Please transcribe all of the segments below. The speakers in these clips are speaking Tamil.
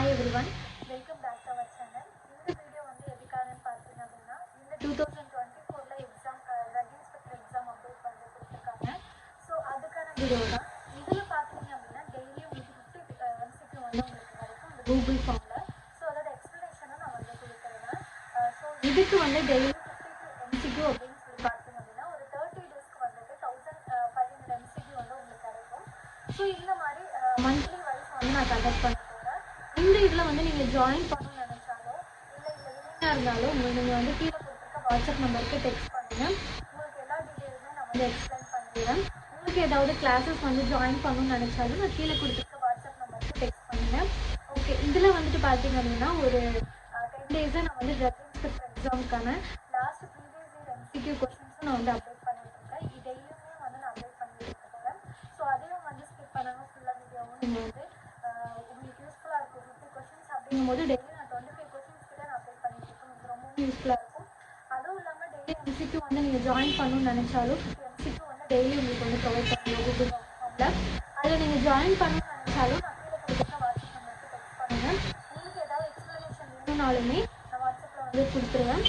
Hi everyone, welcome back to our channel. In this video வந்து எதுக்காகன்னு பார்த்தீங்க அப்படின்னா இந்த 2024ல exam drug inspector exam update பண்ணி கொடுத்துருக்காங்க. ஸோ அதுக்கான வீடியோ தான். இதில் பார்த்தீங்க அப்படின்னா டெய்லியும் உங்களுக்கு 50 MCQ வந்து உங்களுக்கு கிடைக்கும் இந்த கூகுள் ஃபார்மில். ஸோ அதோட எக்ஸ்ப்ளனேஷனும் நான் வந்து கொடுக்குறேன். ஸோ இதுக்கு வந்து டெய்லி 50 MCQ அப்படின்னு சொல்லி பார்த்தீங்க அப்படின்னா ஒரு 30 டேஸ்க்கு வந்துட்டு 1500 MCQ வந்து உங்களுக்கு கிடைக்கும். ஸோ இந்த மாதிரி மந்த்லி வைஸ் வந்து நான் கண்டக்ட் பண்ண போகிறேன். இந்த இதில் வந்து நீங்கள் ஜாயின் பண்ணணும்னு நினச்சாலோ இல்லை இல்லைன்னா இருந்தாலும் நீங்கள் வந்து கீழே கொடுத்துருக்க வாட்ஸ்அப் நம்பருக்கு டெக்ஸ்ட் பண்ணுங்கள். உங்களுக்கு எல்லா டீட்டெயிலுமே நான் வந்து எக்ஸ்பிளைன் பண்ணிடுறேன். உங்களுக்கு ஏதாவது கிளாஸஸ் வந்து ஜாயின் பண்ணணும்னு நினச்சாலும் நான் கீழே கொடுத்துருக்க வாட்ஸ்அப் நம்பருக்கு டெக்ஸ்ட் பண்ணுங்கள். ஓகே, இதில் வந்துட்டு பார்த்தீங்க அப்படின்னா ஒரு 10 டேஸாக நான் வந்து ட்ரக் இன்ஸ்பெக்டர் எக்ஸாமுக்கான லாஸ்ட் ப்ரீவியஸ் இயர் MCQ கொஸ்டின்ஸும் நான் வந்து அப்டேட் பண்ணிட்டுருக்கேன். டெய்லியுமே வந்து நான் அப்டேட் பண்ணிட்டு போகிறேன். ஸோ அதையும் வந்து ஸ்கிப் பண்ணாமல் ஃபுல்லாக வீடியோவும் நீங்கள் வந்து உங்களுக்கு யூஸ்ஃபுல்லாக இருக்கும். 50 கொஸ்டின்ஸ் அப்படிங்கும்போது டெய்லி நான் 25 கொஸ்டின்ஸ் கிட்ட நான் அப்டேட் பண்ணிட்டு இருக்கேன். உங்களுக்கு ரொம்பவும் யூஸ்ஃபுல்லாக இருக்கும். அதுவும் இல்லாமல் டெய்லி MCQ வந்து நீங்கள் ஜாயின் பண்ணணும்னு நினச்சாலும் 50 MCQ வந்து டெய்லி உங்களுக்கு வந்து ப்ரொவைட் பண்ணுவோம் கூகுள் ஃபார்மில். அதில் நீங்கள் ஜாயின் பண்ணணும்னு நினச்சாலும் நான் கீழே கொடுத்துருக்க வாட்ஸ்அப் நம்பருக்கு டெக்ஸ்ட் பண்ணுங்கள். உங்களுக்கு ஏதாவது எக்ஸ்ப்ளனேஷன் வேணும்னாலுமே நான் வாட்ஸ்அப்பில் வந்து கொடுத்துருவேன்.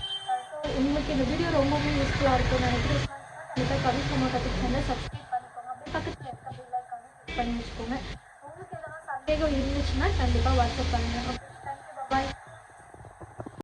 ஸோ உங்களுக்கு இந்த வீடியோ ரொம்பவும் யூஸ்ஃபுல்லாக இருக்கும்னு நினைக்கிறேன். கண்டிப்பாக கவிஸ்மா கற்றுக்கு சேனல் சப்ஸ்கிரைப் பண்ணிக்கோங்க. அப்படியே பக்கத்தில் இருக்க பெல் ஐக்கானை கிளிக் பண்ணி வச்சுக்கோங்க. உங்களுக்கு எதனா சந்தேகம் இருந்துச்சுன்னா கண்டிப்பாக வாட்ஸ்அப் பண்ணுங்கள். ஓகே, தேங்க்யூ, பாய்.